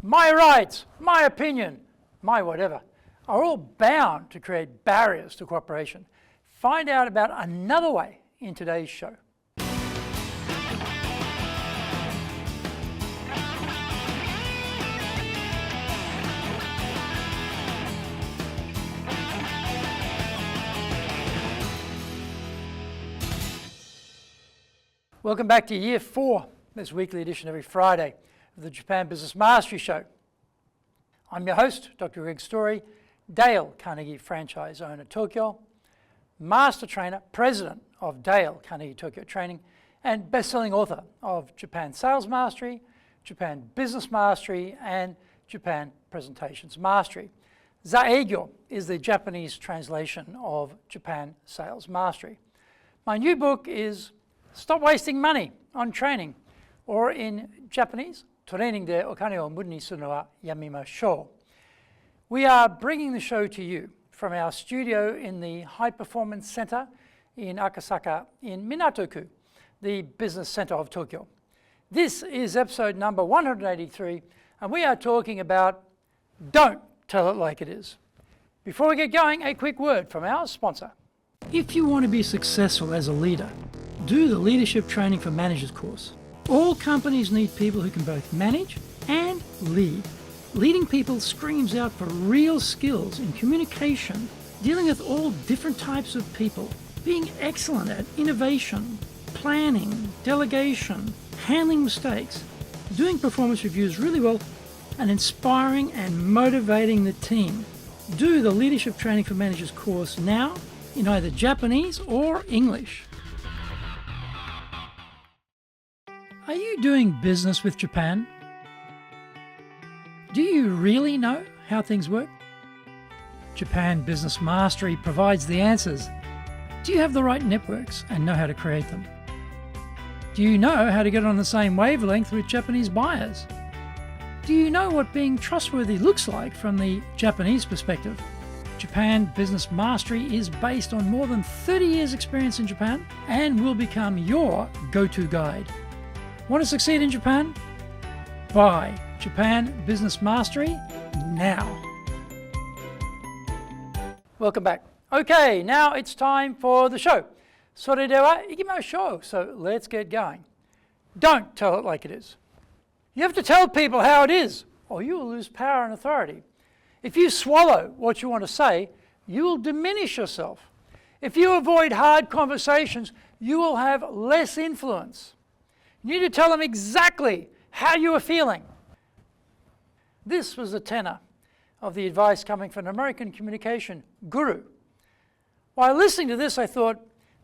my rights, my opinion, my whatever, are all bound to create barriers to cooperation. Find out about another way in today's show. Welcome back to Year 4, this weekly edition every Friday of the Japan Business Mastery Show. I'm your host, Dr. Greg Story, Dale Carnegie franchise owner Tokyo, master trainer, president of Dale Carnegie Tokyo Training, and best-selling author of Japan Sales Mastery, Japan Business Mastery, and Japan Presentations Mastery. Zaegyo is the Japanese translation of Japan Sales Mastery. My new book is Stop Wasting Money on Training, or in Japanese, Training de okane o muri ni suru no wa yamimashou. We are bringing the show to you from our studio in the High Performance Center in Akasaka in Minato-ku, the business center of Tokyo. This is episode number 183, and we are talking about Don't Tell It Like It Is. Before we get going, a quick word from our sponsor. If you want to be successful as a leader, do the Leadership Training for Managers course. All companies need people who can both manage and lead. Leading people screams out for real skills in communication, dealing with all different types of people, being excellent at innovation, planning, delegation, handling mistakes, doing performance reviews really well, and inspiring and motivating the team. Do the Leadership Training for Managers course now in either Japanese or English. Are you doing business with Japan? Do you really know how things work? Japan Business Mastery provides the answers. Do you have the right networks and know how to create them? Do you know how to get on the same wavelength with Japanese buyers? Do you know what being trustworthy looks like from the Japanese perspective? Japan Business Mastery is based on more than 30 years' experience in Japan and will become your go-to guide. Want to succeed in Japan? Buy Japan Business Mastery now. Welcome back. Okay, now it's time for the show. それでは行きましょう. So let's get going. Don't tell it like it is. You have to tell people how it is, or you will lose power and authority. If you swallow what you want to say, you will diminish yourself. If you avoid hard conversations, you will have less influence. You need to tell them exactly how you are feeling. This was the tenor of the advice coming from an American communication guru. While listening to this, I thought,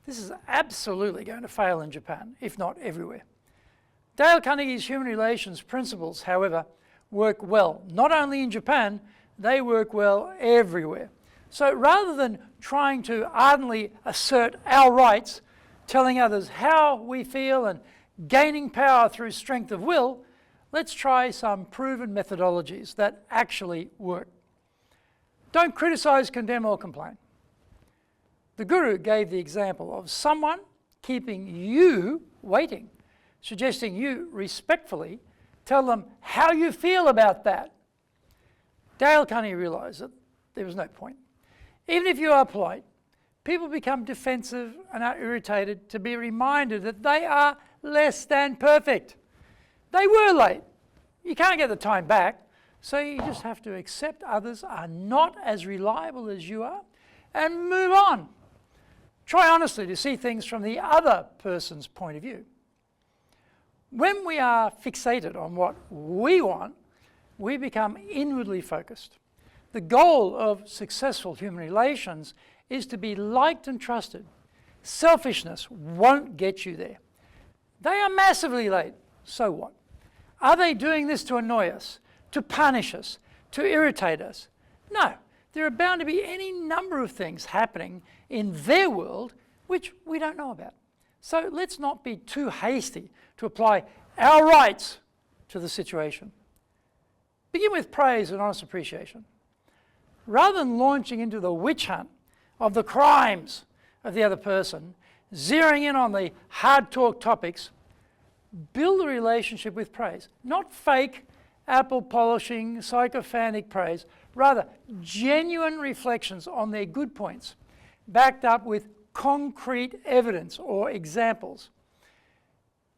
this is absolutely going to fail in Japan, if not everywhere. Dale Carnegie's human relations principles, however, work well. Not only in Japan, they work well everywhere. So rather than trying to ardently assert our rights, telling others how we feel and gaining power through strength of will, let's try some proven methodologies that actually work. Don't criticize, condemn, or complain. The guru gave the example of someone keeping you waiting, suggesting you respectfully tell them how you feel about that. Dale Carnegie realized that there was no point. Even if you are polite, people become defensive and are irritated to be reminded that they are less than perfect. They were late. You can't get the time back, so you just have to accept others are not as reliable as you are and move on. Try honestly to see things from the other person's point of view. When we are fixated on what we want, we become inwardly focused. The goal of successful human relations is to be liked and trusted. Selfishness won't get you there. They are massively late. So what? Are they doing this to annoy us, to punish us, to irritate us? No. There are bound to be any number of things happening in their world which we don't know about. So let's not be too hasty to apply our rights to the situation. Begin with praise and honest appreciation. Rather than launching into the witch hunt of the crimes of the other person, zeroing in on the hard talk topics, build a relationship with praise. Not fake apple polishing, sycophantic praise. Rather, genuine reflections on their good points, backed up with concrete evidence or examples.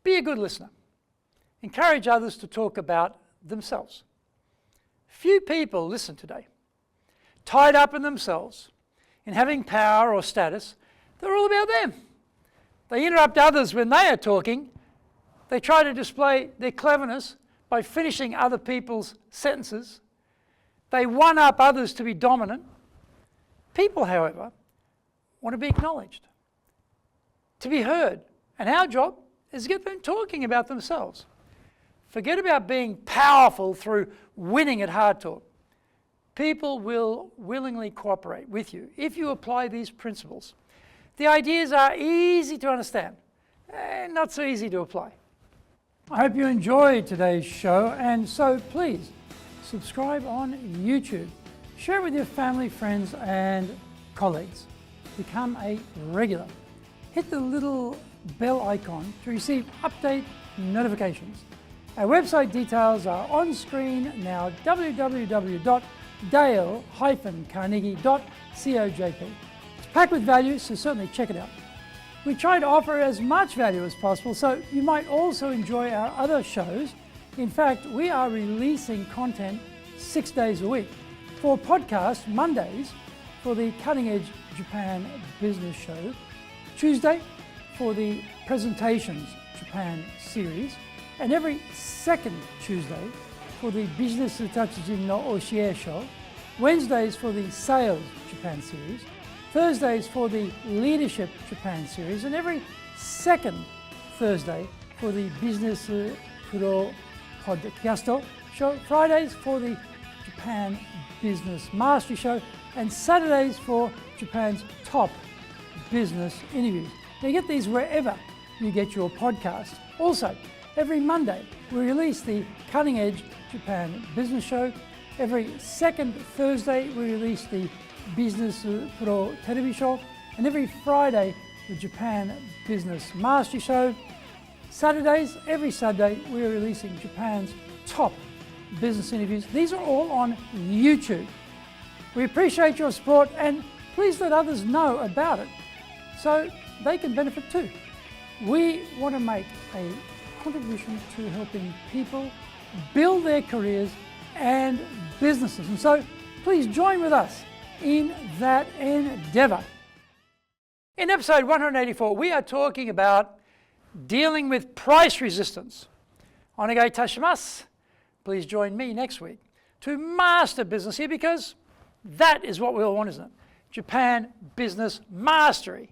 Be a good listener. Encourage others to talk about themselves. Few people listen today. Tied up in themselves, in having power or status, they're all about them. They interrupt others when they are talking. They try to display their cleverness by finishing other people's sentences. They one-up others to be dominant. People, however, want to be acknowledged, to be heard, and our job is to get them talking about themselves. Forget about being powerful through winning at hard talk. People will willingly cooperate with you if you apply these principles. The ideas are easy to understand and not so easy to apply. I hope you enjoyed today's show, and so please subscribe on YouTube. Share it with your family, friends and colleagues. Become a regular. Hit the little bell icon to receive update notifications. Our website details are on screen now, www.dale-carnegie.cojp. It's packed with value, so certainly check it out. We try to offer as much value as possible, so you might also enjoy our other shows. In fact, we are releasing content 6 days a week. For podcasts, Mondays for the Cutting Edge Japan Business Show, Tuesday for the Presentations Japan series, and every second Tuesday for the Business Tatsujin no Oshie Show, Wednesdays for the Sales Japan series, Thursdays for the Leadership Japan series, and every second Thursday for the Business Pro Podcast Show, Fridays for the Japan Business Mastery Show, and Saturdays for Japan's top business interviews. Now, you get these wherever you get your podcast. Also, every Monday we release the Cutting Edge Japan Business Show. Every second Thursday we release the Business Pro Television Show, and every Friday the Japan Business Mastery Show. Saturdays, every Saturday, we are releasing Japan's top business interviews. These are all on YouTube. We appreciate your support, and please let others know about it so they can benefit too. We want to make a contribution to helping people build their careers and businesses, and so please join with us in that endeavor. In episode 184, we are talking about dealing with price resistance. Onegai itashimasu. Please join me next week to master business here, because that is what we all want, isn't it? Japan business mastery.